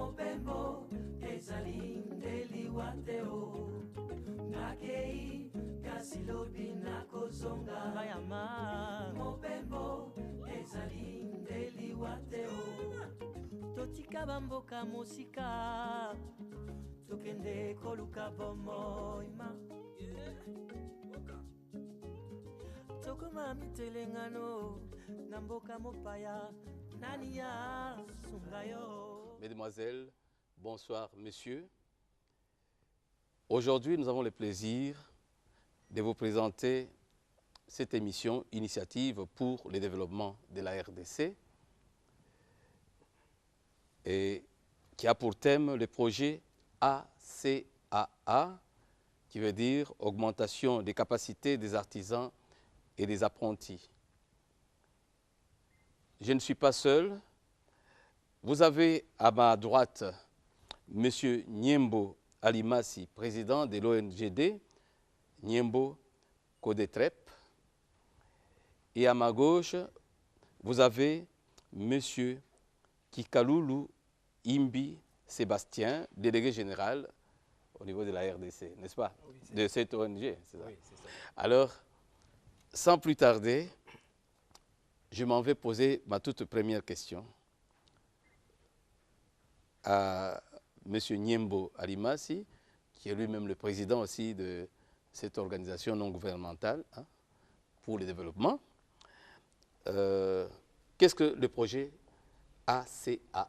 Mobembo ezali ndeli wateo Nakei kasilobi nakozonga Mayama Mobembo ezali ndeli wateo Totika bamboka musika Tokende koluka bomoima Tokoma mitelengano Namboka mopaya Nania sungayo. Mesdemoiselles, bonsoir messieurs. Aujourd'hui, nous avons le plaisir de vous présenter cette émission Initiative pour le développement de la RDC et qui a pour thème le projet ACAA, qui veut dire Augmentation des capacités des artisans et des apprentis. Je ne suis pas seul. Vous avez à ma droite M. Niembo Alimasi, président de l'ONGD, Niembo Codetrep. Et à ma gauche, vous avez M. Kikaloulou Imbi Sébastien, délégué général au niveau de la RDC, n'est-ce pas? Oui, de cette ONG, c'est ça? Oui, c'est ça. Alors, sans plus tarder, je m'en vais poser ma toute première question à M. Niembo Alimasi, qui est lui-même le président aussi de cette organisation non gouvernementale pour le développement. Qu'est-ce que le projet ACAA?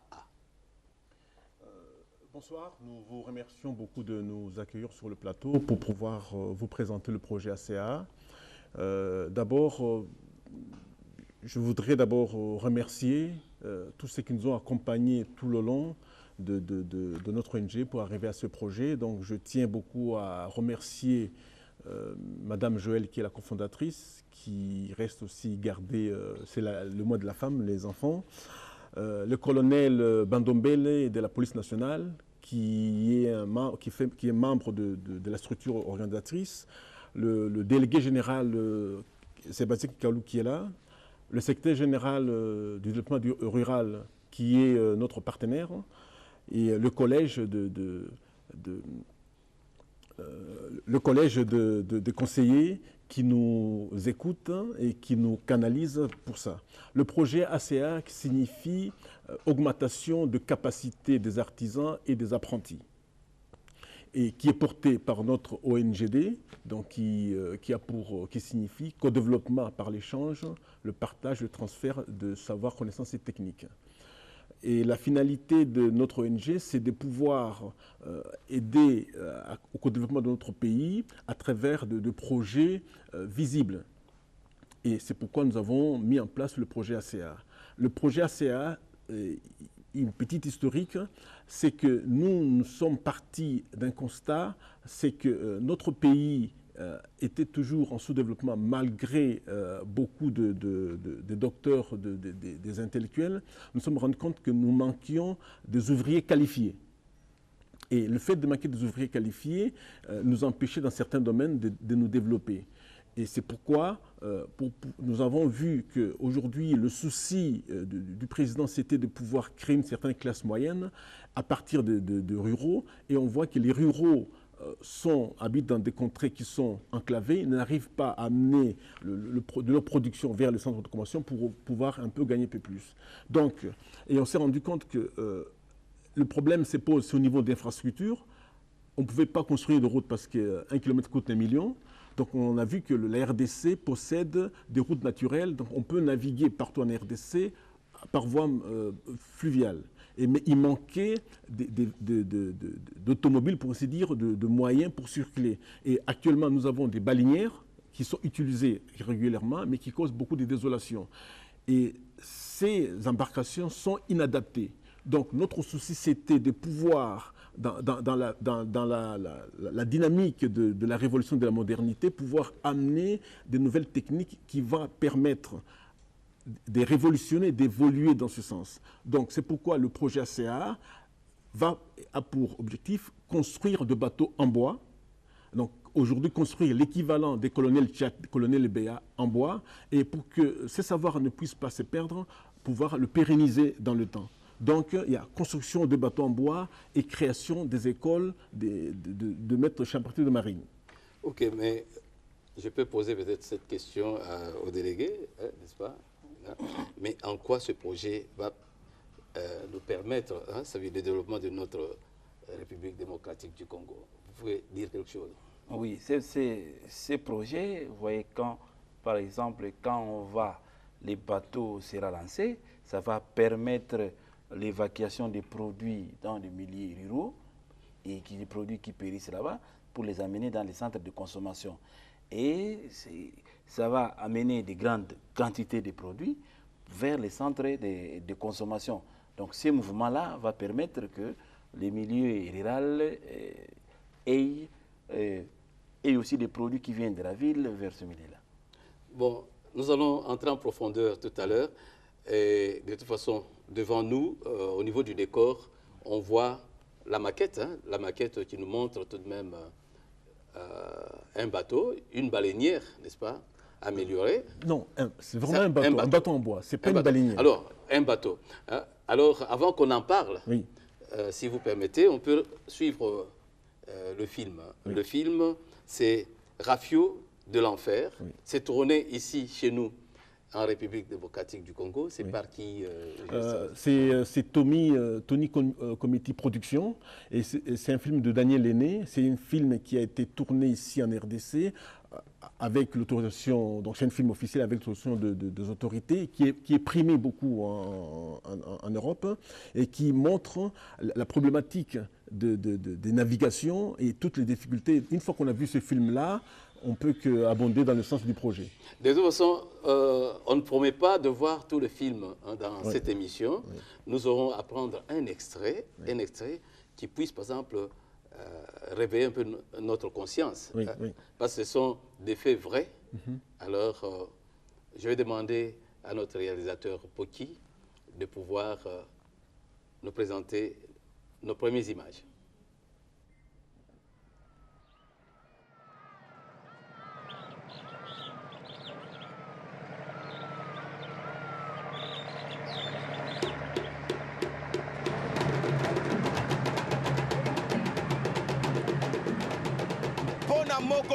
Bonsoir, nous vous remercions beaucoup de nous accueillir sur le plateau pour pouvoir vous présenter le projet ACAA. D'abord, je voudrais remercier tous ceux qui nous ont accompagnés tout le long de notre ONG pour arriver à ce projet. Donc je tiens beaucoup à remercier Madame Joëlle, qui est la cofondatrice, qui reste aussi gardée, c'est le mois de la femme, les enfants. Le colonel Bandombele de la police nationale, qui est membre de la structure organisatrice. Le délégué général Sébastien Kikalou qui est là. Le secrétaire général du développement rural qui est notre partenaire, et le collège de conseillers qui nous écoutent et qui nous canalisent pour ça. Le projet ACA qui signifie augmentation de capacité des artisans et des apprentis, et qui est porté par notre ONGD, donc qui signifie co-développement par l'échange, le partage, le transfert de savoir, connaissances et techniques. Et la finalité de notre ONG, c'est de pouvoir aider au co-développement de notre pays à travers de projets visibles. Et c'est pourquoi nous avons mis en place le projet ACA. Le projet ACA, une petite historique, c'est que nous sommes partis d'un constat, c'est que notre pays était toujours en sous-développement malgré beaucoup de docteurs, des intellectuels. Nous nous sommes rendus compte que nous manquions des ouvriers qualifiés. Et le fait de manquer des ouvriers qualifiés nous empêchait dans certains domaines de nous développer. Et c'est pourquoi nous avons vu qu'aujourd'hui, le souci du président, c'était de pouvoir créer une certaine classe moyenne à partir de ruraux. Et on voit que les ruraux habitent dans des contrées qui sont enclavées, n'arrivent pas à amener de leur production vers le centre de consommation pour pouvoir un peu gagner un peu plus. Donc, et on s'est rendu compte que le problème se pose au niveau d'infrastructures. On ne pouvait pas construire de routes parce qu'un kilomètre coûte 1 million. Donc on a vu que la RDC possède des routes naturelles, donc on peut naviguer partout en RDC par voie fluviale. Mais il manquait d'automobiles, pour ainsi dire, de moyens pour circuler. Et actuellement, nous avons des baleinières qui sont utilisées régulièrement, mais qui causent beaucoup de désolations. Et ces embarcations sont inadaptées. Donc notre souci, c'était de pouvoir, dans la dynamique de la révolution de la modernité, pouvoir amener des nouvelles techniques qui vont permettre de révolutionner, d'évoluer dans ce sens. Donc c'est pourquoi le projet ACA a pour objectif construire des bateaux en bois. Donc aujourd'hui, construire l'équivalent des colonels Tchad, des colonels Béa en bois, et pour que ces savoirs ne puissent pas se perdre, pouvoir le pérenniser dans le temps. Donc, il y a construction de bateaux en bois et création des écoles de maîtres charpentiers de marine. Ok, mais je peux poser peut-être cette question au délégué, hein, n'est-ce pas? Mais en quoi ce projet va nous permettre, hein, ça veut dire le développement de notre République démocratique du Congo? Vous pouvez dire quelque chose? Oui, ces projets, vous voyez, par exemple, quand les bateaux seront lancés, ça va permettre l'évacuation des produits dans les milieux ruraux et des produits qui périssent là-bas pour les amener dans les centres de consommation. Et ça va amener des grandes quantités de produits vers les centres de consommation. Donc ce mouvement-là va permettre que les milieux ruraux aient aussi des produits qui viennent de la ville vers ce milieu-là. Bon, nous allons entrer en profondeur tout à l'heure. Et de toute façon, devant nous, au niveau du décor, on voit la maquette, hein, la maquette qui nous montre tout de même un bateau, une baleinière, n'est-ce pas, améliorée. Non, c'est vraiment un bateau en bois, c'est pas une baleinière. Alors, un bateau. Hein. Alors, avant qu'on en parle, oui. Si vous permettez, on peut suivre le film. Oui. Le film, c'est Rafio de l'enfer. Oui. C'est tourné ici, chez nous, en République démocratique du Congo. C'est par qui c'est Tony Committee Production. Et c'est un film de Daniel Lenné. C'est un film qui a été tourné ici en RDC avec l'autorisation, donc c'est un film officiel avec l'autorisation des autorités, qui est primé beaucoup en Europe et qui montre la problématique des navigations et toutes les difficultés. Une fois qu'on a vu ce film-là, on peut qu'abonder dans le sens du projet. De toute façon, on ne promet pas de voir tout le film hein, dans cette émission. Oui. Nous aurons à prendre un extrait qui puisse, par exemple, réveiller un peu notre conscience. Oui, oui. Parce que ce sont des faits vrais. Alors, je vais demander à notre réalisateur Poki de pouvoir nous présenter nos premières images.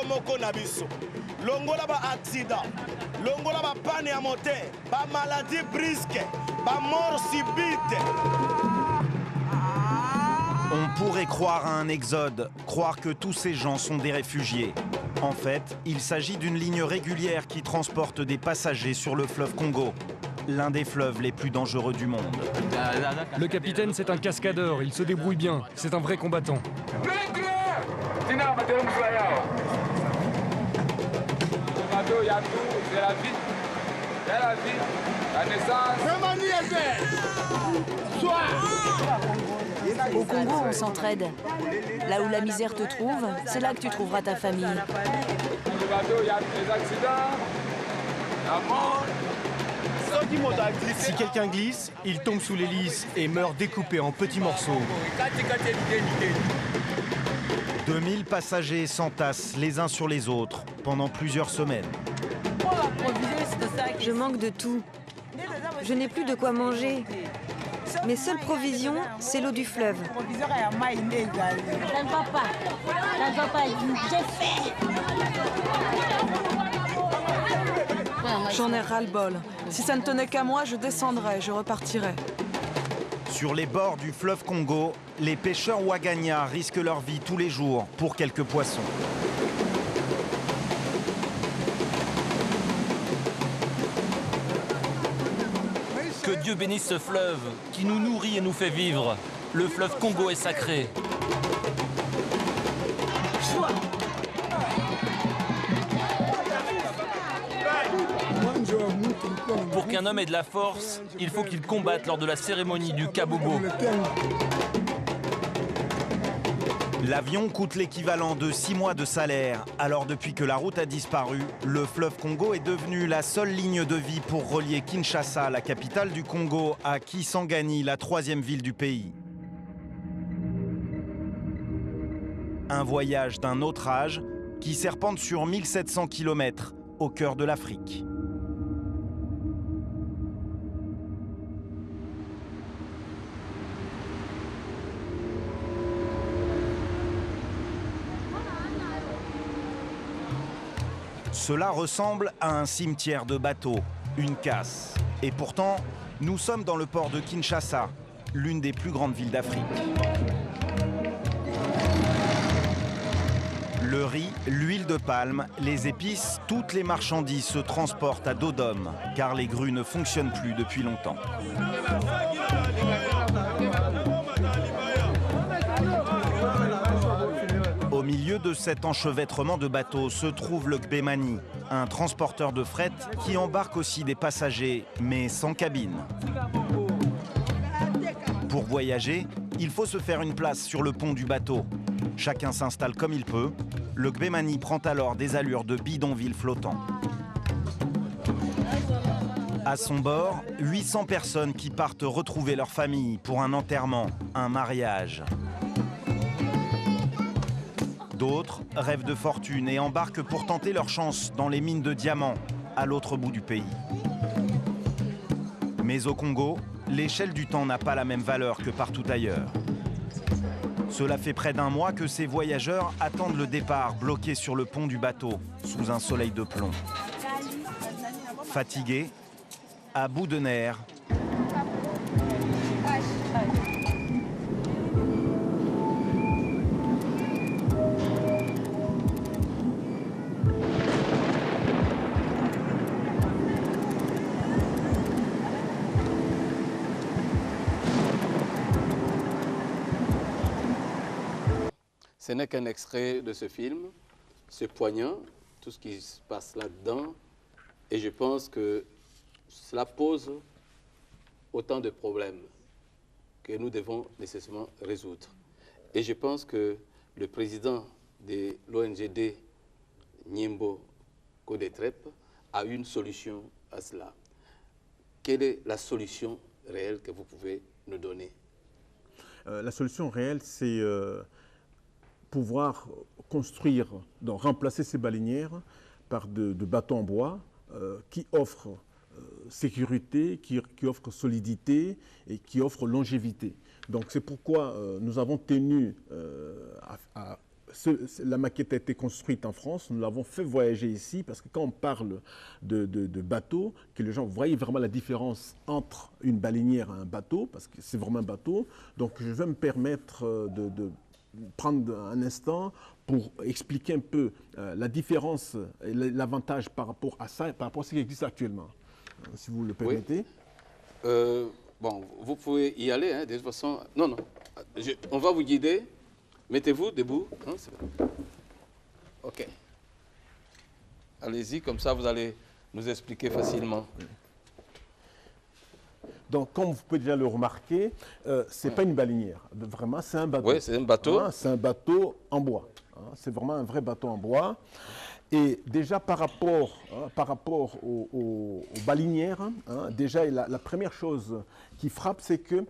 Moko na biso longola ba accident longola ba panne à moteur ba maladie brisque ba mort subite. On pourrait croire à un exode, croire que tous ces gens sont des réfugiés. En fait, il s'agit d'une ligne régulière qui transporte des passagers sur le fleuve Congo, l'un des fleuves les plus dangereux du monde. Le capitaine, c'est un cascadeur, il se débrouille bien, c'est un vrai combattant. Il y a tout, c'est la vie. C'est la vie, la naissance. Au Congo, on s'entraide. Là où la misère te trouve, c'est là que tu trouveras ta famille. Le bateau, il y a des accidents, la mort. Si quelqu'un glisse, il tombe sous l'hélice et meurt découpé en petits morceaux. 2000 passagers s'entassent les uns sur les autres pendant plusieurs semaines. Je manque de tout. Je n'ai plus de quoi manger. Mes seules provisions, c'est l'eau du fleuve. J'en ai ras-le-bol. Si ça ne tenait qu'à moi, je descendrais, je repartirais. Sur les bords du fleuve Congo, les pêcheurs Ouagagna risquent leur vie tous les jours pour quelques poissons. Que Dieu bénisse ce fleuve qui nous nourrit et nous fait vivre. Le fleuve Congo est sacré. Pour qu'un homme ait de la force, il faut qu'il combatte lors de la cérémonie du Kabobo. L'avion coûte l'équivalent de 6 mois de salaire. Alors depuis que la route a disparu, le fleuve Congo est devenu la seule ligne de vie pour relier Kinshasa, la capitale du Congo, à Kisangani, la 3e ville du pays. Un voyage d'un autre âge qui serpente sur 1700 km au cœur de l'Afrique. Cela ressemble à un cimetière de bateaux, une casse. Et pourtant, nous sommes dans le port de Kinshasa, l'une des plus grandes villes d'Afrique. Le riz, l'huile de palme, les épices, toutes les marchandises se transportent à dos d'homme, car les grues ne fonctionnent plus depuis longtemps. Au milieu de cet enchevêtrement de bateaux se trouve le Gbemani, un transporteur de fret qui embarque aussi des passagers, mais sans cabine. Pour voyager, il faut se faire une place sur le pont du bateau. Chacun s'installe comme il peut. Le Gbemani prend alors des allures de bidonville flottant. À son bord, 800 personnes qui partent retrouver leur famille pour un enterrement, un mariage. D'autres rêvent de fortune et embarquent pour tenter leur chance dans les mines de diamants à l'autre bout du pays. Mais au Congo, l'échelle du temps n'a pas la même valeur que partout ailleurs. Cela fait près d'un mois que ces voyageurs attendent le départ bloqués sur le pont du bateau, sous un soleil de plomb. Fatigués, à bout de nerfs, Ce n'est qu'un extrait de ce film, c'est poignant, tout ce qui se passe là-dedans, et je pense que cela pose autant de problèmes que nous devons nécessairement résoudre. Et je pense que le président de l'ONGD, Nyembo Kodetrep, a une solution à cela. Quelle est la solution réelle que vous pouvez nous donner? La solution réelle, c'est pouvoir construire, donc remplacer ces baleinières par de bateaux en bois qui offrent sécurité, qui offrent solidité et qui offrent longévité. Donc c'est pourquoi nous avons tenu la maquette a été construite en France, nous l'avons fait voyager ici parce que quand on parle de bateau, que les gens voient vraiment la différence entre une baleinière et un bateau, parce que c'est vraiment un bateau. Donc je vais me permettre de prendre un instant pour expliquer un peu la différence et l'avantage par rapport à ça et par rapport à ce qui existe actuellement, si vous le permettez. Oui. Bon, vous pouvez y aller, hein, de toute façon. Non, non, on va vous guider. Mettez-vous debout. Hein, ok. Allez-y, comme ça vous allez nous expliquer facilement. Donc, comme vous pouvez déjà le remarquer, ce n'est pas une baleinière. Vraiment, c'est un bateau. Oui, c'est un bateau. Hein, c'est un bateau en bois. Hein, c'est vraiment un vrai bateau en bois. Et déjà, par rapport aux baleinières, hein, déjà, la première chose qui frappe, c'est que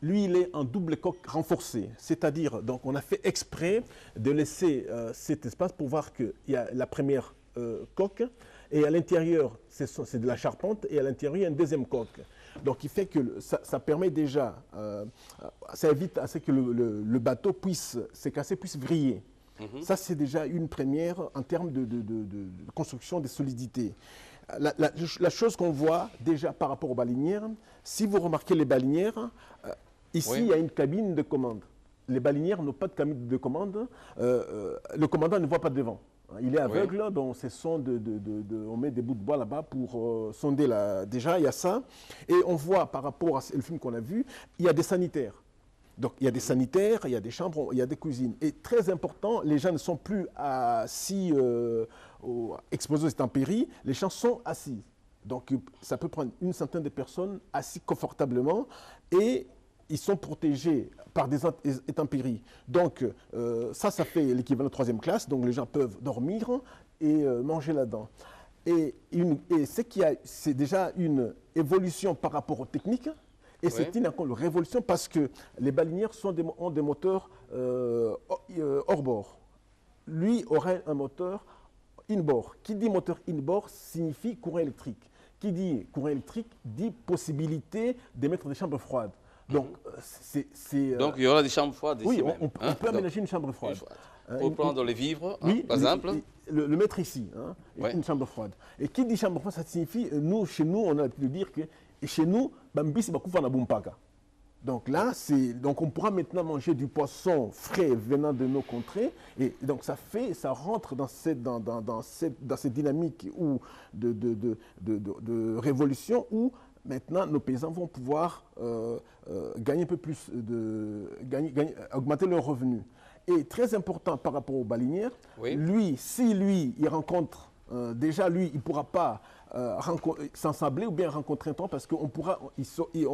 lui, il est en double coque renforcée. C'est-à-dire, donc, on a fait exprès de laisser cet espace pour voir qu'il y a la première coque, et à l'intérieur, c'est de la charpente, et à l'intérieur, il y a une deuxième coque. Donc, il fait que ça permet déjà, ça évite à ce que le bateau puisse se casser, puisse vriller. Ça, c'est déjà une première en termes de construction de solidité. La chose qu'on voit déjà par rapport aux baleinières, si vous remarquez les baleinières, ici, oui, il y a une cabine de commande. Les baleinières n'ont pas de cabine de commande. Le commandant ne voit pas devant. Il est aveugle, oui, donc on met des bouts de bois là-bas pour sonder. Déjà, il y a ça. Et on voit par rapport au film qu'on a vu, il y a des sanitaires. Donc, il y a des sanitaires, il y a des chambres, il y a des cuisines. Et très important, les gens ne sont plus assis exposés aux intempéries, les gens sont assis. Donc, ça peut prendre une centaine de personnes assis confortablement et ils sont protégés par des intempéries. Donc, ça fait l'équivalent de 3e classe. Donc, les gens peuvent dormir et manger là-dedans. Et c'est déjà une évolution par rapport aux techniques. Et c'est une révolution parce que les baleinières ont des moteurs hors bord. Lui aurait un moteur in-bord. Qui dit moteur in-bord signifie courant électrique. Qui dit courant électrique dit possibilité d'émettre des chambres froides. Donc, donc il y aura des chambres froides ici. Oui, même, on peut aménager une chambre froide. Pour prendre les vivres, oui, par exemple. Le mettre ici, une chambre froide. Et qui dit chambre froide, ça signifie, chez nous, on a pu dire que chez nous, Bambisi Bakoufa na Bumpaka. Donc là, on pourra maintenant manger du poisson frais venant de nos contrées. Et donc ça rentre dans cette dynamique de révolution où maintenant nos paysans vont pouvoir gagner un peu plus, augmenter leurs revenus. Et très important par rapport aux baleinières, si il rencontre, déjà lui, il ne pourra pas s'ensabler ou bien rencontrer un temps parce qu'on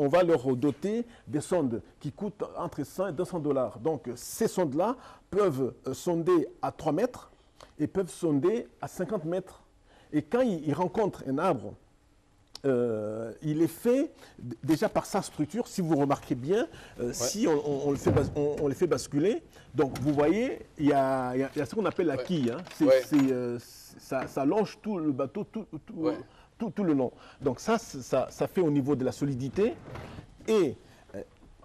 va leur doter des sondes qui coûtent entre 100 et 200 $. Donc ces sondes-là peuvent sonder à 3 mètres et peuvent sonder à 50 mètres. Et quand ils rencontrent un arbre, il est fait déjà par sa structure, si vous remarquez bien, si on le fait basculer. Donc vous voyez, il y a ce qu'on appelle la quille. Ça longe tout le bateau tout le long. Donc ça fait au niveau de la solidité. Et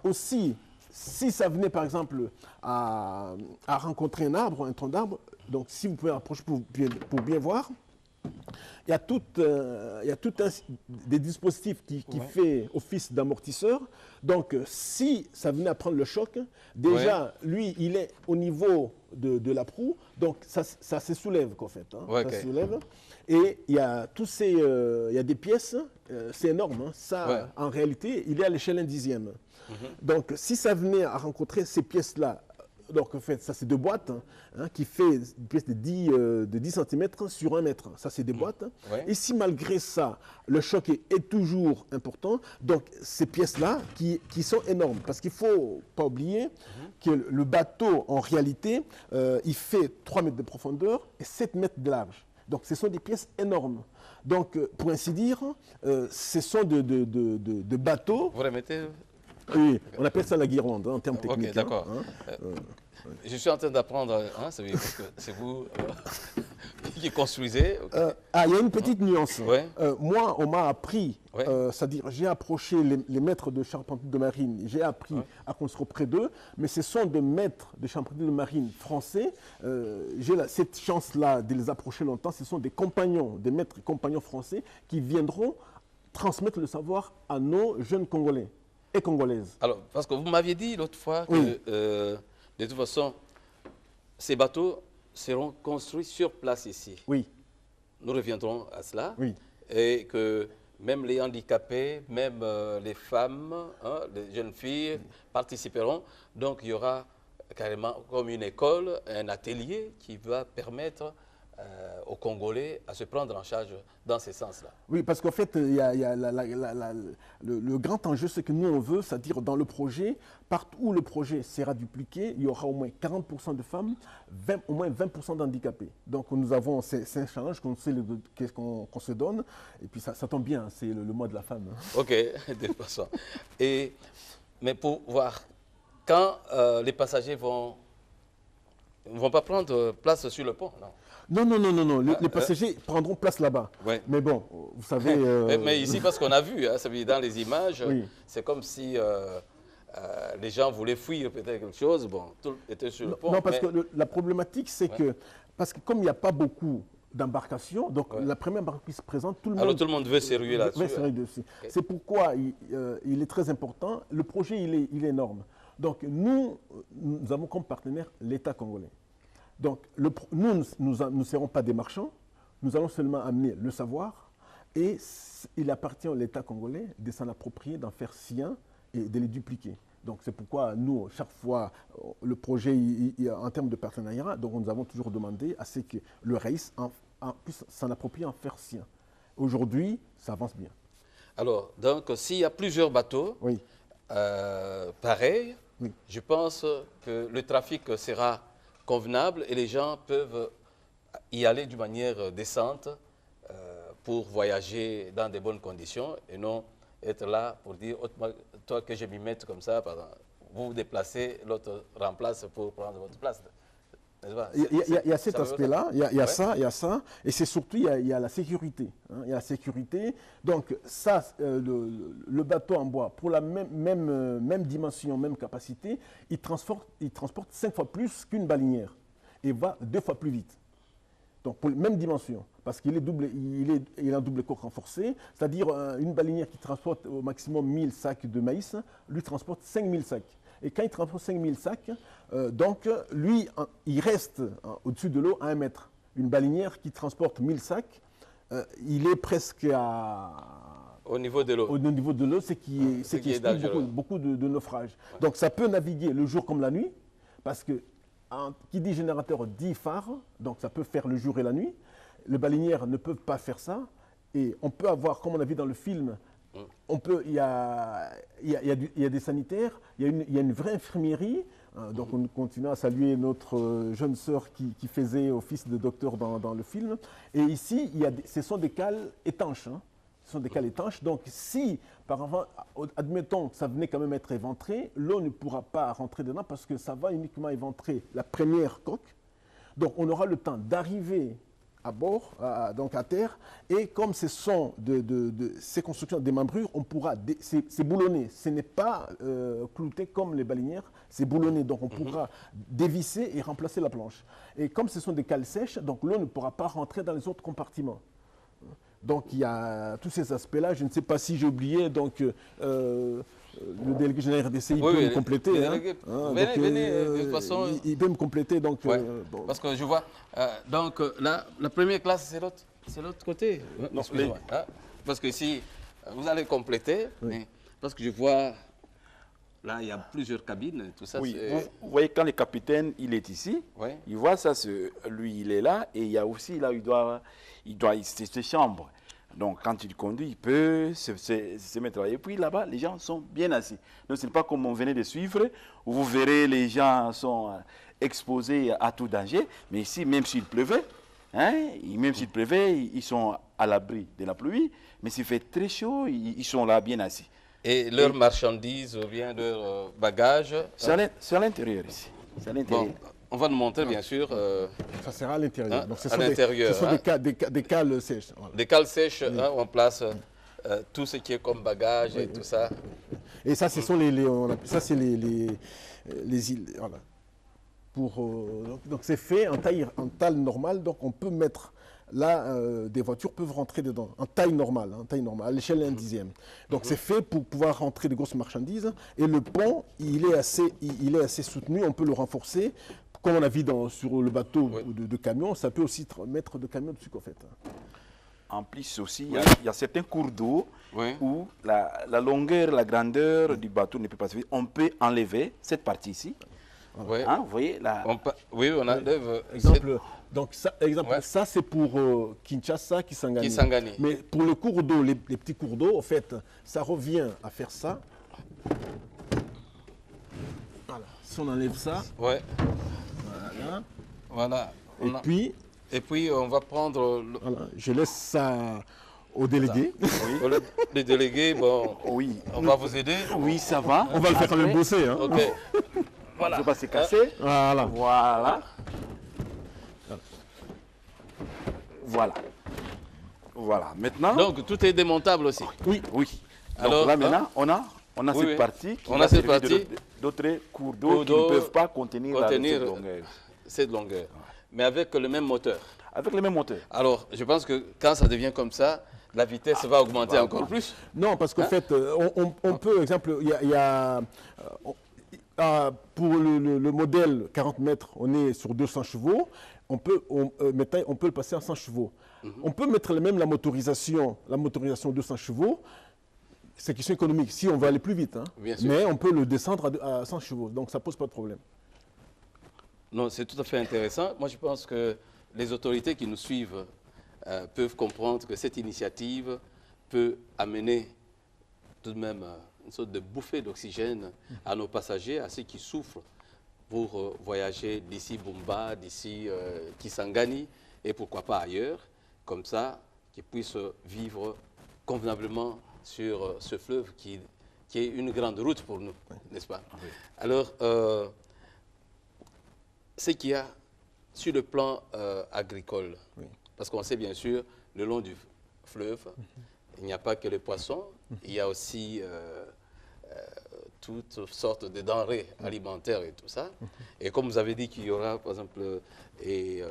aussi, si ça venait par exemple à rencontrer un tronc d'arbre, donc si vous pouvez approcher pour bien voir, il y a tout des dispositifs qui fait office d'amortisseur. Donc, si ça venait à prendre le choc, déjà, lui, il est au niveau de la proue. Donc, ça se soulève, en fait. Ça se soulève. Et il y a il y a des pièces, c'est énorme. Ça, en réalité, il est à l'échelle 1/10. Donc, si ça venait à rencontrer ces pièces-là, donc en fait, ça c'est 2 boîtes qui fait une pièce de 10 cm sur 1 mètre. Ça c'est des boîtes. Et si malgré ça, le choc est toujours important, donc ces pièces-là qui sont énormes, parce qu'il ne faut pas oublier que le bateau, en réalité, il fait 3 mètres de profondeur et 7 mètres de large. Donc ce sont des pièces énormes. Donc pour ainsi dire, ce sont de bateaux. Vous remettez. Oui, on appelle ça la guirlande en termes techniques. Ok, d'accord. Je suis en train d'apprendre, parce que c'est vous qui construisez. Il y a une petite nuance. Moi, on m'a appris, c'est-à-dire j'ai approché les maîtres de charpentier de marine, j'ai appris à construire auprès d'eux, mais ce sont des maîtres de charpentier de marine français. J'ai cette chance-là de les approcher longtemps. Ce sont des compagnons, des maîtres compagnons français qui viendront transmettre le savoir à nos jeunes Congolais. Et congolaise. Alors, parce que vous m'aviez dit l'autre fois que, de toute façon, ces bateaux seront construits sur place ici. Oui. Nous reviendrons à cela. Oui. Et que même les handicapés, même les femmes, les jeunes filles participeront. Donc, il y aura carrément comme une école, un atelier qui va permettre aux Congolais à se prendre en charge dans ce sens-là. Oui, parce qu'en fait, il y a le grand enjeu, c'est que nous, on veut, c'est-à-dire dans le projet, partout où le projet sera dupliqué, il y aura au moins 40% de femmes, au moins 20% d'handicapés. Donc, nous avons, c'est un challenge qu'on se donne, et puis ça tombe bien, c'est le mois de la femme. Ok, de toute façon. Mais pour voir, quand les passagers vont pas prendre place sur le pont, non? Non. Les passagers prendront place là-bas. Mais bon, vous savez... Mais ici, parce qu'on a vu, dans les images, c'est comme si les gens voulaient fuir peut-être quelque chose. Bon, tout était sur le pont. Non, parce que la problématique, c'est que comme il n'y a pas beaucoup d'embarcations, donc la première embarcation qui se présente, tout le monde veut se ruer là-dessus. C'est pourquoi il est très important. Le projet, il est énorme. Donc nous avons comme partenaire l'État congolais. Donc, nous ne serons pas des marchands, nous allons seulement amener le savoir et il appartient à l'État congolais de s'en approprier, d'en faire sien et de les dupliquer. Donc, c'est pourquoi nous, chaque fois, le projet, en termes de partenariat, donc nous avons toujours demandé à ce que le RAIS puisse s'en approprier, en faire sien. Aujourd'hui, ça avance bien. Alors, donc, s'il y a plusieurs bateaux, pareils, je pense que le trafic sera convenable et les gens peuvent y aller d'une manière décente pour voyager dans de bonnes conditions et non être là pour dire toi que je m'y mette comme ça, pardon, vous vous déplacez, l'autre remplace pour prendre votre place. Il y a cet aspect-là, il y a ça, et c'est surtout, il y a la sécurité. Il y a la sécurité. Donc, ça, le bateau en bois, pour la même dimension, même capacité, il transporte 5 fois plus qu'une baleinière. et va 2 fois plus vite. Donc pour la même dimension, parce qu'il est en double coque renforcé, c'est-à-dire une baleinière qui transporte au maximum 1000 sacs de maïs, lui transporte 5000 sacs. Et quand il transporte 5000 sacs, donc lui, il reste au-dessus de l'eau à 1 mètre. Une baleinière qui transporte 1000 sacs, il est presque au niveau de l'eau. Au niveau de l'eau, c'est qui explique beaucoup de naufrages. Ouais. Donc ça peut naviguer le jour comme la nuit, parce que qui dit générateur dit phare, donc ça peut faire le jour et la nuit. Les baleinières ne peuvent pas faire ça. Et on peut avoir, comme on a vu dans le film, il y a des sanitaires, il y a une vraie infirmerie. Donc on continue à saluer notre jeune sœur qui faisait office de docteur dans le film. Et ici, ce sont des cales étanches. Hein. Ce sont des cales étanches. Donc si, par exemple, admettons que ça venait quand même être éventré, l'eau ne pourra pas rentrer dedans parce que ça va uniquement éventrer la première coque. Donc on aura le temps d'arriver à bord, donc à terre, et comme ce sont ces constructions des membrures, on pourra, c'est boulonné, ce n'est pas clouté comme les baleinières, c'est boulonné, donc on pourra dévisser et remplacer la planche. Et comme ce sont des cales sèches, donc l'eau ne pourra pas rentrer dans les autres compartiments. Donc il y a tous ces aspects-là, je ne sais pas si j'ai oublié, donc le délégué général RDC, il peut me compléter. Venez, de toute façon. Il peut me compléter. Donc, bon. Parce que je vois, donc là, la première classe, c'est l'autre côté. Non, parce que si vous allez compléter, mais parce que je vois, là, il y a plusieurs cabines, tout ça. Oui, vous voyez, quand le capitaine, il est ici, il voit ça, lui, il est là, et il y a aussi, là, il doit ces chambres. Donc, quand il conduit, il peut se mettre là. Et puis là-bas, les gens sont bien assis. Donc, ce n'est pas comme on venait de suivre, où vous verrez, les gens sont exposés à tout danger. Mais ici, même s'il pleuvait, ils sont à l'abri de la pluie. Mais s'il fait très chaud, ils sont là bien assis. Et leurs marchandises ou bien leurs bagages? C'est à l'intérieur ici. C'est à l'intérieur. Bon, on va nous montrer, bien sûr. Ça sera à l'intérieur. Hein, donc, ce à l'intérieur. sont des cales sèches. Voilà. Des cales sèches, où on place tout ce qui est comme bagage et tout ça. Et ça, ce sont les îles. Voilà. Donc c'est fait en taille normale. Donc on peut mettre là, des voitures peuvent rentrer dedans, en taille normale, à l'échelle d'un dixième. Donc c'est fait pour pouvoir rentrer de grosses marchandises. Et le pont, il est assez soutenu, on peut le renforcer. Comme on a vu sur le bateau de camion, ça peut aussi mettre de camions dessus, en fait. En plus aussi, il y a certains cours d'eau où la longueur, la grandeur du bateau ne peut pas suffire. On peut enlever cette partie ici. Hein, vous voyez là. Oui, on enlève. Donc ça c'est pour Kinshasa, Kisangani. Kisangani. Mais pour le cours d'eau, les petits cours d'eau, en fait, ça revient à faire ça. Voilà. Si on enlève ça. Ouais. Voilà. Et puis on va prendre. Voilà. Je laisse ça au délégué. Oui. Le délégué, bon. Oui. On va vous aider. Oui, ça va. On va le faire quand même bosser. Hein. Ok. Voilà. Il ne faut pas se casser. Voilà. Voilà. Maintenant. Donc tout est démontable aussi. Oui. Alors donc, là maintenant, on a cette partie. On a cette partie. D'autres cours d'eau qui ne peuvent pas contenir cette longueur. Mais avec le même moteur. Avec le même moteur. Alors, je pense que quand ça devient comme ça, la vitesse va augmenter encore plus. Non, parce qu'en fait, on peut, exemple, il y a pour le modèle 40 mètres, on est sur 200 chevaux. On peut le passer à 100 chevaux. On peut mettre même la motorisation 200 chevaux. C'est question économique, si on veut aller plus vite. Hein. Mais on peut le descendre à 100 chevaux, donc ça ne pose pas de problème. Non, c'est tout à fait intéressant. Moi, je pense que les autorités qui nous suivent peuvent comprendre que cette initiative peut amener tout de même une sorte de bouffée d'oxygène à nos passagers, à ceux qui souffrent pour voyager d'ici Bumba, d'ici Kisangani et pourquoi pas ailleurs, comme ça, qu'ils puissent vivre convenablement sur ce fleuve qui est une grande route pour nous, n'est-ce pas? Oui. Alors, ce qu'il y a sur le plan agricole, parce qu'on sait bien sûr, le long du fleuve, il n'y a pas que les poissons, il y a aussi toutes sortes de denrées alimentaires et tout ça. Et comme vous avez dit qu'il y aura, par exemple, des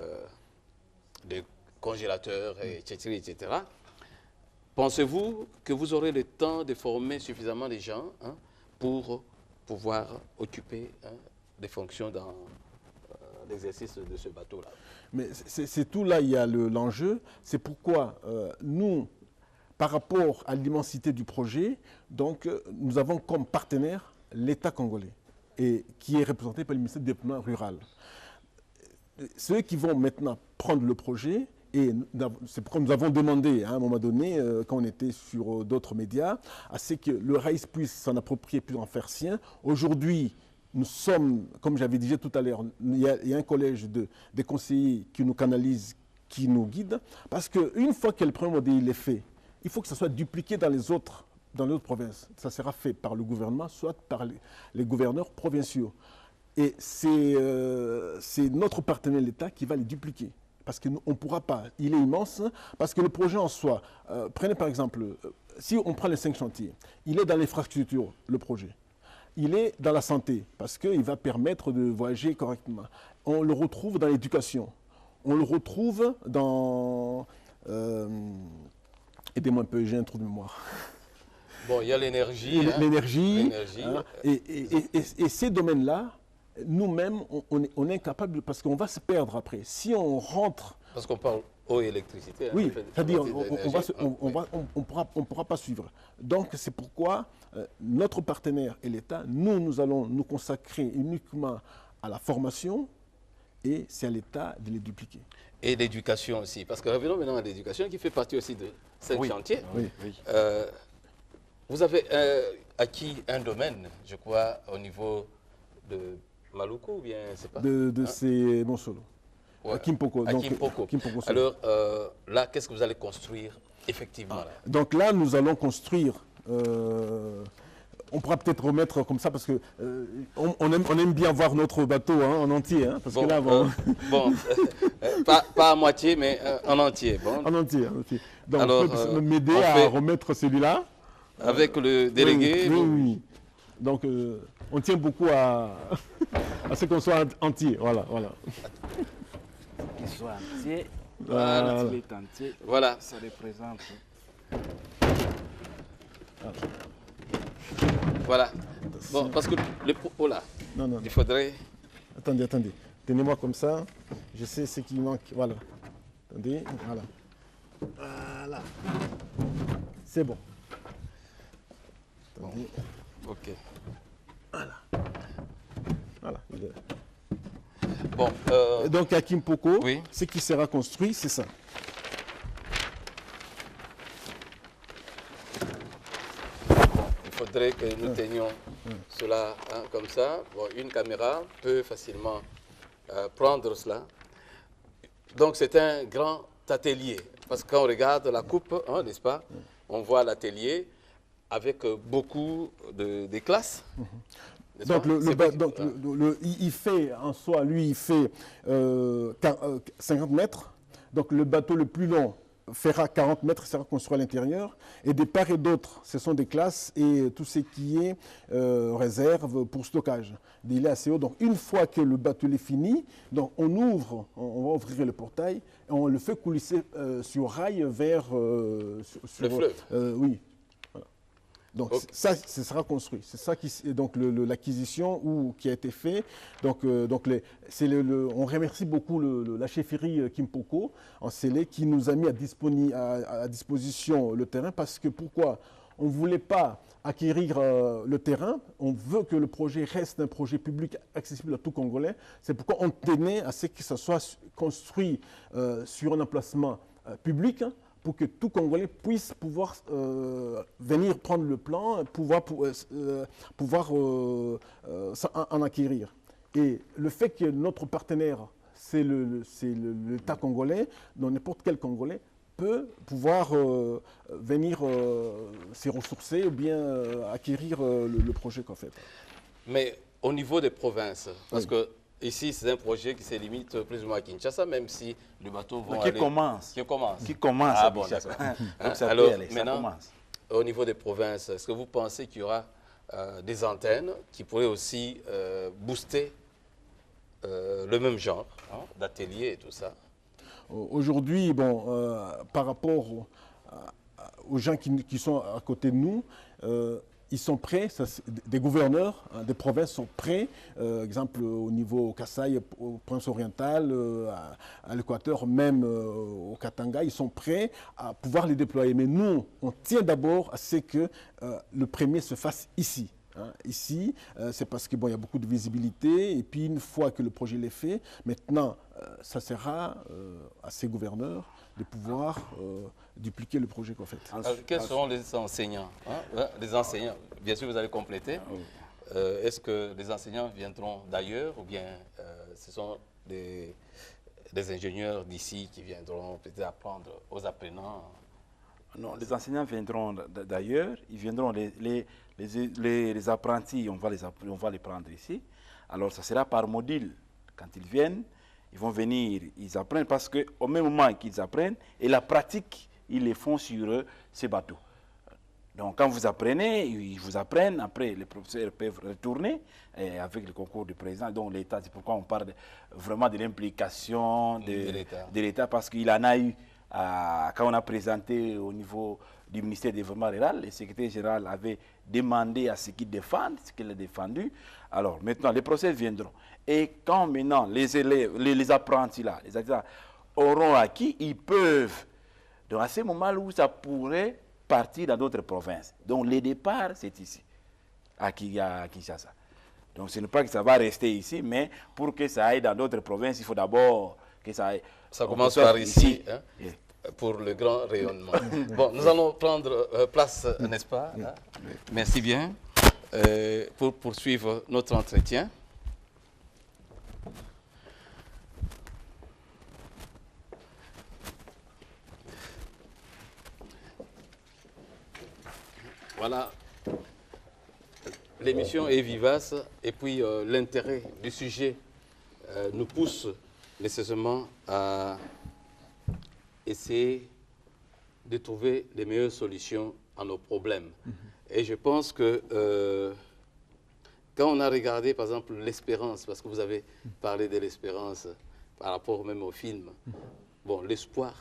congélateurs, etc., etc., pensez-vous que vous aurez le temps de former suffisamment les gens pour pouvoir occuper des fonctions dans l'exercice de ce bateau-là? Mais c'est tout là, il y a l'enjeu. C'est pourquoi nous, par rapport à l'immensité du projet, donc, nous avons comme partenaire l'État congolais, et qui est représenté par le ministère du Développement rural. Ceux qui vont maintenant prendre le projet, et c'est pourquoi nous avons demandé à un moment donné, quand on était sur d'autres médias, à ce que le RAIS puisse s'en approprier, puisse en faire sien. Aujourd'hui, nous sommes, comme j'avais dit tout à l'heure, il y a un collège des conseillers qui nous canalisent, qui nous guident, parce qu'une fois que le premier modèle est fait, il faut que ça soit dupliqué dans les autres provinces. Ça sera fait par le gouvernement, soit par les gouverneurs provinciaux. Et c'est notre partenaire l'État qui va les dupliquer. Parce qu'on ne pourra pas, il est immense, parce que le projet en soi, prenez par exemple, si on prend les 5 chantiers, il est dans l'infrastructure, le projet. Il est dans la santé, parce qu'il va permettre de voyager correctement. On le retrouve dans l'éducation. On le retrouve dans... aidez-moi un peu, j'ai un trou de mémoire. Bon, il y a l'énergie. L'énergie. Et ces domaines-là, nous-mêmes, on est incapable, parce qu'on va se perdre après. Si on rentre... Parce qu'on parle eau et électricité. Oui, c'est-à-dire on ne pourra pas suivre. Donc c'est pourquoi notre partenaire et l'État, nous allons nous consacrer uniquement à la formation, et c'est à l'État de les dupliquer. Et l'éducation aussi, parce que revenons maintenant à l'éducation qui fait partie aussi de ce chantier. Oui. Vous avez acquis un domaine, je crois, au niveau de Maluku, ou bien c'est pas c'est Monsolo. Ouais. À Kimpoko. Kimpoko. Alors là, qu'est-ce que vous allez construire effectivement là? Donc là, nous allons construire. On pourra peut-être remettre comme ça parce que on aime bien voir notre bateau en entier. Parce que là, pas à moitié, mais en entier. Bon. En entier. Donc alors, on peut m'aider à remettre celui-là. Avec le délégué. Oui. Donc on tient beaucoup à ce qu'on soit entier. Voilà. Qu'il soit entier. Voilà. Ça représente. Voilà. Bon, parce que le propos là, il faudrait... Attendez. Tenez-moi comme ça. Je sais ce qui manque. Voilà. Attendez. Voilà. C'est bon. Attendez. Ok. Voilà. Bon. Donc à Kimpoko, ce qui sera construit, c'est ça. Il faudrait que nous tenions cela comme ça. Bon, une caméra peut facilement prendre cela. Donc c'est un grand atelier. Parce que quand on regarde la coupe, n'est-ce pas, on voit l'atelier avec beaucoup de classes. Donc, il fait en soi, lui, il fait 50 mètres. Donc le bateau le plus long fera 40 mètres, sera construit à l'intérieur. Et de part et d'autre, ce sont des classes et tout ce qui est réserve pour stockage. Il est assez haut. Donc une fois que le bateau est fini, donc on va ouvrir le portail et on le fait coulisser sur rail vers... le fleuve. Oui. Donc ça sera construit. C'est ça qui donc l'acquisition qui a été fait. Donc on remercie beaucoup la chefferie Kimpoko en Sélé qui nous a mis à disposition le terrain parce que pourquoi on ne voulait pas acquérir le terrain, on veut que le projet reste un projet public accessible à tout Congolais. C'est pourquoi on tenait à ce que ça soit construit sur un emplacement public, pour que tout Congolais puisse pouvoir venir prendre le plan, pouvoir en acquérir. Et le fait que notre partenaire, c'est l'État congolais, donc n'importe quel Congolais peut pouvoir venir s'y ressourcer ou bien acquérir le projet qu'on fait. Mais au niveau des provinces, parce que ici, c'est un projet qui se limite plus ou moins à Kinshasa, même si le bateau va aller... Qui commence à Kinshasa. Alors, maintenant, au niveau des provinces, est-ce que vous pensez qu'il y aura des antennes qui pourraient aussi booster le même genre d'atelier et tout ça. Aujourd'hui, bon, par rapport aux gens qui sont à côté de nous, ils sont prêts, des gouverneurs des provinces sont prêts, exemple au niveau Kasaï, au Prince oriental, à l'Équateur, même au Katanga, ils sont prêts à pouvoir les déployer. Mais nous, on tient d'abord à ce que le premier se fasse ici. Ici, c'est parce qu'il y a beaucoup de visibilité, et puis une fois que le projet est fait, maintenant, ça sera à ces gouverneurs de pouvoir dupliquer le projet qu'on fait. Alors, quels seront les enseignants les enseignants, bien sûr, vous allez compléter. Est-ce que les enseignants viendront d'ailleurs, ou bien ce sont des ingénieurs d'ici qui viendront peut-être apprendre aux apprenants? Non, les enseignants viendront d'ailleurs, ils viendront, les apprentis, on va les prendre ici. Alors, ça sera par module. Quand ils viennent, ils vont venir, ils apprennent, parce qu'au même moment qu'ils apprennent, et la pratique, ils les font sur ces bateaux. Donc, quand vous apprenez, ils vous apprennent, après, les professeurs peuvent retourner avec le concours du président. Donc, l'État, c'est pourquoi on parle vraiment de l'implication de l'État, parce qu'il en a eu. Quand on a présenté au niveau du ministère du Développement rural, le secrétaire général avait demandé à ce qu'ils défendent, ce qu'il a défendu. Alors maintenant, les procès viendront. Et quand maintenant les élèves, les apprentis là, les acteurs auront acquis, ils peuvent, donc à ce moment où ça pourrait partir dans d'autres provinces. Donc le départ, c'est ici, à Kinshasa. Donc ce n'est pas que ça va rester ici, mais pour que ça aille dans d'autres provinces, il faut d'abord que ça aille. Ça commence par ici. Pour le grand rayonnement. Bon, nous allons prendre place, n'est-ce pas? Merci bien. Pour poursuivre notre entretien. Voilà. L'émission est vivace et puis l'intérêt du sujet nous pousse nécessairement à essayer de trouver les meilleures solutions à nos problèmes. Et je pense que quand on a regardé, par exemple, l'espérance, parce que vous avez parlé de l'espérance par rapport même au film, bon, l'espoir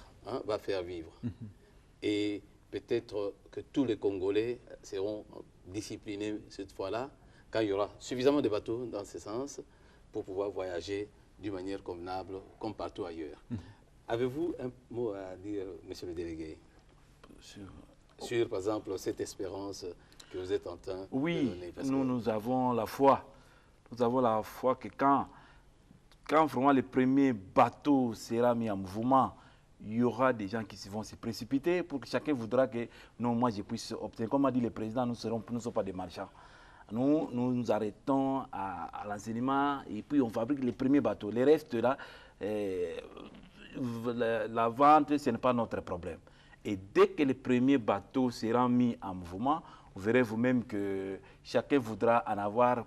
va faire vivre. Et peut-être que tous les Congolais seront disciplinés cette fois-là, quand il y aura suffisamment de bateaux dans ce sens pour pouvoir voyager d'une manière convenable, comme partout ailleurs. Avez-vous un mot à dire, monsieur le délégué, sur, par exemple, cette espérance que vous êtes en train de donner? Nous avons la foi. Nous avons la foi que quand vraiment le premier bateau sera mis en mouvement, il y aura des gens qui vont se précipiter pour que chacun voudra que non, moi je puisse obtenir. Comme a dit le président, nous ne sommes pas des marchands. Nous nous arrêtons à l'enseignement et puis on fabrique les premiers bateaux. Les restes là, la vente, ce n'est pas notre problème. Et dès que le premier bateau sera mis en mouvement, vous verrez vous-même que chacun voudra en avoir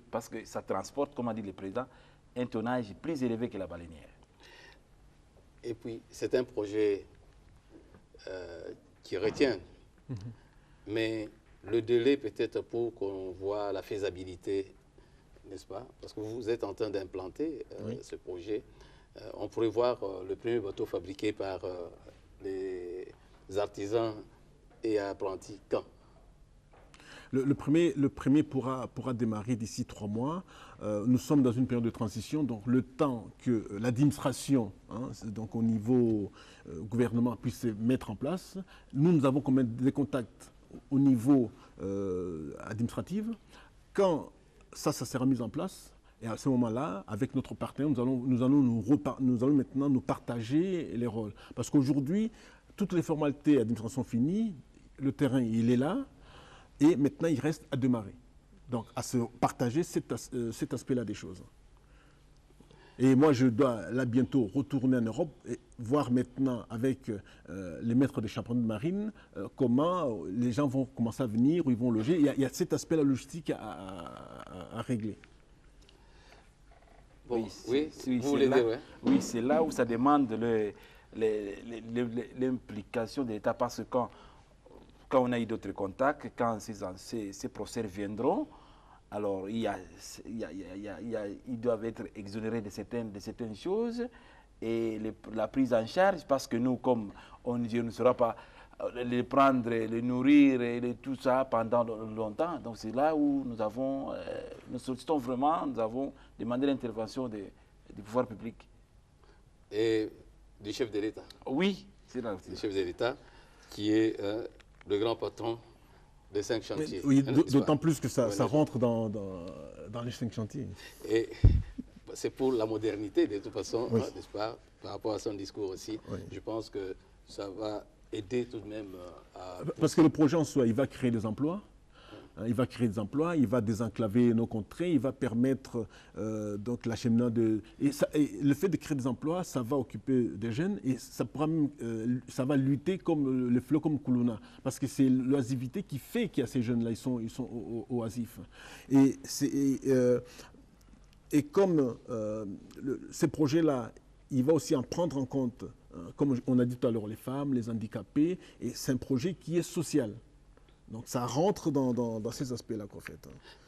parce que ça transporte, comme a dit le président, un tonnage plus élevé que la baleinière. Et puis, c'est un projet qui retient. Mais le délai peut-être pour qu'on voit la faisabilité, n'est-ce pas? Parce que vous êtes en train d'implanter ce projet. On pourrait voir le premier bateau fabriqué par les artisans et apprentis quand? Le premier pourra démarrer d'ici 3 mois. Nous sommes dans une période de transition, donc le temps que l'administration, donc au niveau gouvernement, puisse se mettre en place. Nous avons quand même des contacts au niveau administratif. Quand ça sera mis en place, et à ce moment-là, avec notre partenaire, nous allons maintenant nous partager les rôles. Parce qu'aujourd'hui, toutes les formalités d'administration finies, le terrain, il est là, et maintenant, il reste à démarrer. Donc, à se partager cet aspect-là des choses. Et moi, je dois là bientôt retourner en Europe et voir maintenant avec les maîtres des championnats de marine comment les gens vont commencer à venir, où ils vont loger. Il y a cet aspect-là logistique à régler. Bon, oui, c'est là où ça demande l'implication de l'État, parce que quand on a eu d'autres contacts, quand ces professeurs viendront, alors ils doivent être exonérés de certaines choses et la prise en charge, parce que nous, comme ONG, ne sera pas les prendre, les nourrir et tout ça pendant longtemps. Donc c'est là où nous sollicitons vraiment, nous avons demandé l'intervention du pouvoir public. Et du chef de l'État. Oui, c'est là aussi. Le chef de l'État qui est le grand patron des 5 chantiers. Oui, d'autant plus que ça rentre dans les 5 chantiers. Et c'est pour la modernité, de toute façon, oui. N'est-ce pas, par rapport à son discours aussi. Oui. Je pense que ça va aider tout de même à... Parce que le projet en soi, il va créer des emplois. Il va créer des emplois, il va désenclaver nos contrées, il va permettre donc l'acheminement de... Et le fait de créer des emplois, ça va occuper des jeunes et ça va lutter comme le fleuve comme Koulouna. Parce que c'est l'oisivité qui fait qu'il y a ces jeunes-là, ils sont oisifs. Et comme ces projets-là, il va aussi en prendre en compte, comme on a dit tout à l'heure, les femmes, les handicapés, et c'est un projet qui est social. Donc ça rentre dans ces aspects-là qu'en fait.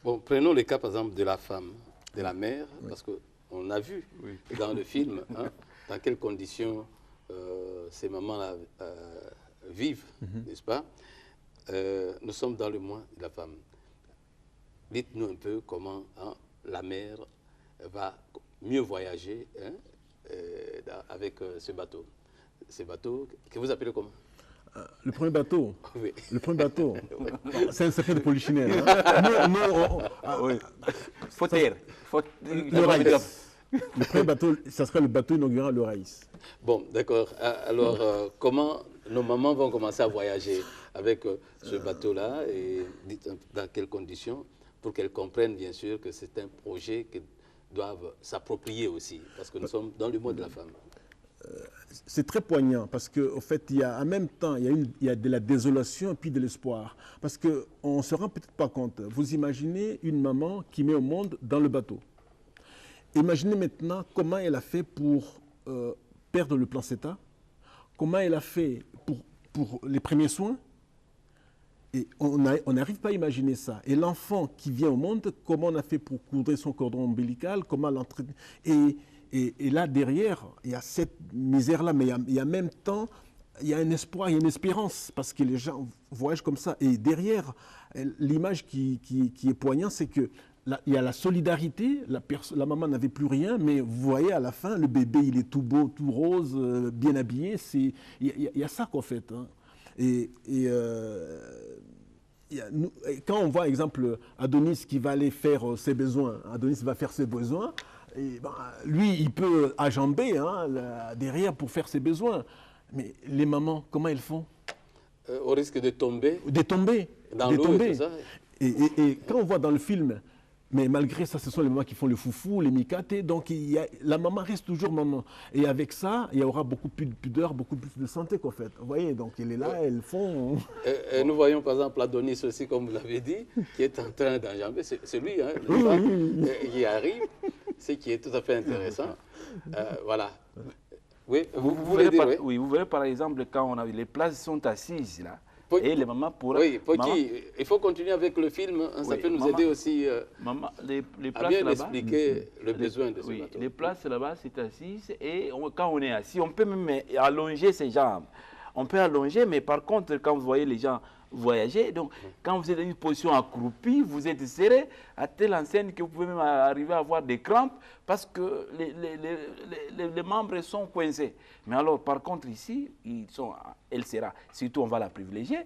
Bon, prenons le cas par exemple de la femme, de la mère, oui. Parce qu'on a vu dans le film dans quelles conditions ces mamans-là vivent, n'est-ce pas? Nous sommes dans le mois de la femme. Dites-nous un peu comment la mère va mieux voyager avec ce bateau. Ce bateau que vous appelez comment? Le premier bateau, oui. Le premier bateau, c'est un secret de polichinelle. Oui. Faut taire. Le Raïs. Le premier bateau, ça sera le bateau inaugural, le Raïs. Bon, d'accord. Alors, comment nos mamans vont commencer à voyager avec ce bateau-là et dites dans quelles conditions, pour qu'elles comprennent bien sûr que c'est un projet qu'elles doivent s'approprier aussi, parce que nous sommes dans le mois de la femme. C'est très poignant parce qu'en fait, en même temps, il y a de la désolation et puis de l'espoir. Parce qu'on ne se rend peut-être pas compte. Vous imaginez une maman qui met au monde dans le bateau. Imaginez maintenant comment elle a fait pour perdre le placenta, comment elle a fait pour les premiers soins. Et on n'arrive pas à imaginer ça. Et l'enfant qui vient au monde, comment on a fait pour coudre son cordon ombilical, comment l'entraîner. Et là, derrière, il y a cette misère-là, mais il y a en même temps, il y a un espoir, il y a une espérance, parce que les gens voyagent comme ça. Et derrière, l'image qui est poignante, c'est qu'il y a la solidarité, la maman n'avait plus rien, mais vous voyez, à la fin, le bébé, il est tout beau, tout rose, bien habillé. Il y a ça, qu'en fait. Hein. Quand on voit, exemple, Adonis qui va aller faire ses besoins, Adonis va faire ses besoins, et lui, il peut ajamber derrière pour faire ses besoins. Mais les mamans, comment elles font? Au risque de tomber. De tomber. Dans l'eau et tout ça. Et quand on voit dans le film, mais malgré ça, ce sont les mamans qui font le foufou, les mikaté, donc la maman reste toujours maman. Et avec ça, il y aura beaucoup plus de pudeur, beaucoup plus de santé qu'en fait. Vous voyez, donc elle est là, elles font... Et nous voyons par exemple Adonis aussi, comme vous l'avez dit, qui est en train d'enjamber. C'est lui, qui arrive, ce qui est tout à fait intéressant. Voilà. Oui, vous verrez par exemple quand on a les places sont assises là. Et les mamans pourraient... Oui, il faut continuer avec le film, ça peut nous aider aussi à bien expliquer le besoin de ce bateau. Les places là-bas, c'est assis, et quand on est assis, on peut même allonger ses jambes. On peut allonger, mais par contre, quand vous voyez les gens voyager, donc quand vous êtes dans une position accroupie, vous êtes serré à telle enseigne que vous pouvez même arriver à avoir des crampes parce que les membres sont coincés. Mais alors, par contre, ici, elle sera, surtout on va la privilégier,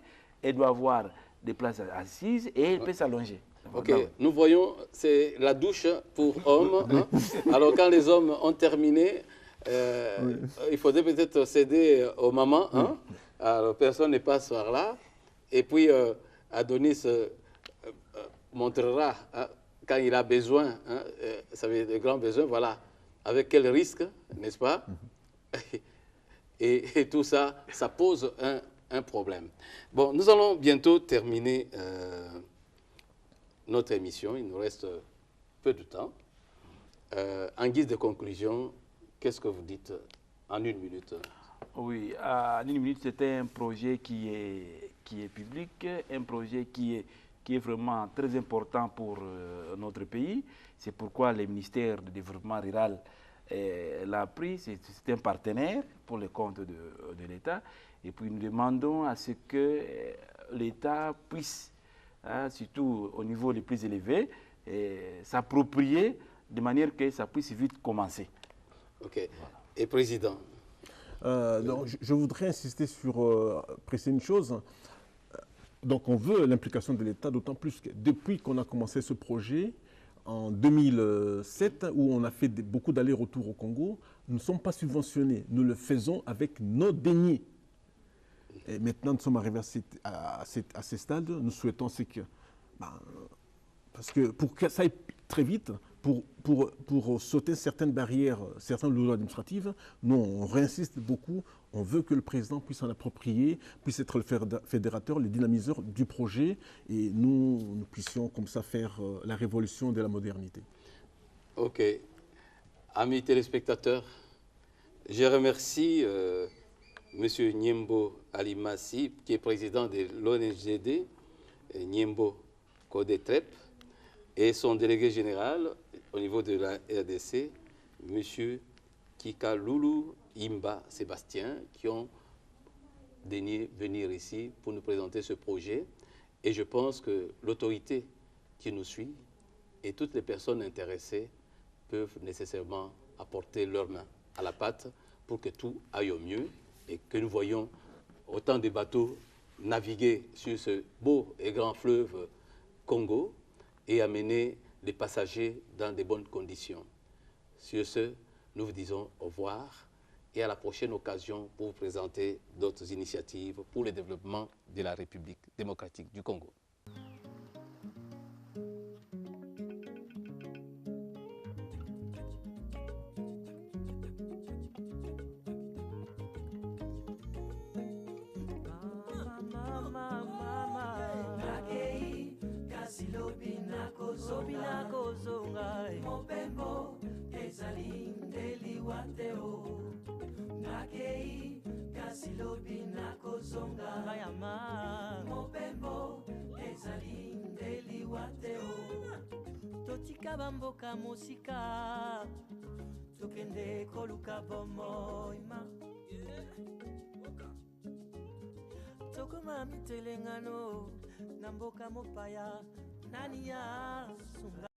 elle doit avoir des places assises et elle peut s'allonger. Ok, nous voyons, c'est la douche pour hommes. Alors, quand les hommes ont terminé, il faudrait peut-être céder aux mamans. Alors, personne n'est pas ce soir-là. Et puis, Adonis montrera quand il a besoin, ça veut dire de grands besoins, voilà, avec quel risque, n'est-ce pas? Et tout ça, ça pose un problème. Bon, nous allons bientôt terminer notre émission. Il nous reste peu de temps. En guise de conclusion, qu'est-ce que vous dites en une minute? Oui, en une minute, c'était un projet qui qui est public, un projet qui est vraiment très important pour notre pays. C'est pourquoi le ministère du Développement rural l'a pris. C'est un partenaire pour le compte de l'État. Et puis nous demandons à ce que l'État puisse, surtout au niveau le plus élevé, s'approprier de manière que ça puisse vite commencer. Ok. Voilà. Et Président, donc, je voudrais insister sur préciser une chose. Donc on veut l'implication de l'État, d'autant plus que depuis qu'on a commencé ce projet, en 2007, où on a fait beaucoup d'allers-retours au Congo, nous ne sommes pas subventionnés. Nous le faisons avec nos deniers. Et maintenant, nous sommes arrivés à ces stades. Nous souhaitons que... parce que pour que ça aille très vite, pour sauter certaines barrières, certaines lois administratives, nous, on réinsiste beaucoup. On veut que le président puisse s'en approprier, puisse être le fédérateur, le dynamiseur du projet, et nous puissions comme ça faire la révolution de la modernité. Ok. Amis téléspectateurs, je remercie M. Nyembo Alimassi, qui est président de l'ONGD, Nyembo Kodetrep, et son délégué général au niveau de la RDC, M. Kikaloulou Imba Sébastien, qui ont daigné venir ici pour nous présenter ce projet. Et je pense que l'autorité qui nous suit et toutes les personnes intéressées peuvent nécessairement apporter leur main à la pâte pour que tout aille au mieux et que nous voyions autant de bateaux naviguer sur ce beau et grand fleuve Congo et amener les passagers dans de bonnes conditions. Sur ce, nous vous disons au revoir et à la prochaine occasion pour vous présenter d'autres initiatives pour le développement de la République démocratique du Congo. Mobembo ezali ndeli wateo nakei kasi lobi nakozonga mayama mobembo ezali ndeli wateo totika bamboka mosika tokende koluka bomoima tokoma mitelengano na mboka mopaya